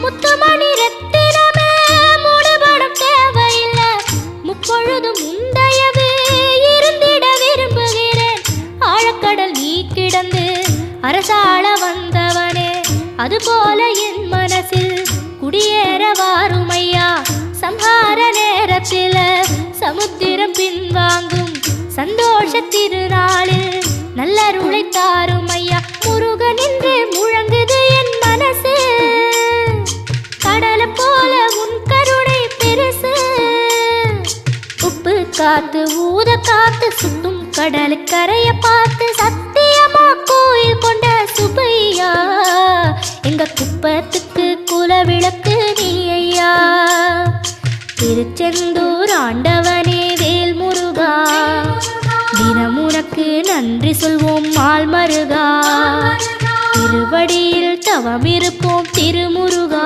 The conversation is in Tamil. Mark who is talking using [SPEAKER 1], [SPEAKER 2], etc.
[SPEAKER 1] முத்துமணி ரத்தினமே மூடுபடம் தேவையில்லை, முப்பொழுதும் உண்டையவே இருந்திட விரும்புகிறேன். ஆழக்கடல் நீ கிடந்து அரசாள வந்தவனே, அதுபோல என் மனசில் குடியேற வாருமையா. சம்ஹார நேரத்தில் சமுத்திரம் பின்வாங்கும் சந்தோஷ திருநாளில் நல்லருளை தாரும் ஐயா. முருகன் என்று முழங்குது என் மனசு, கடலை போல உன் கருணை பெருசு. உப்பு காத்து ஊத காத்து சுத்தும் கடலு கரைய பார்த்து சத்தியமா கோயில் கொண்ட சுப்பையா. எங்க குப்பத்துக்கு குலவிளக்கு நீ ஐயா. திருச்செந்தூர் ஆண்டவனே வேல் முருகா, தினம் உனக்கு நன்றி சொல்வோம் மால் மருகா. திருவடியில் தவம் இருப்போம் திருமுருகா.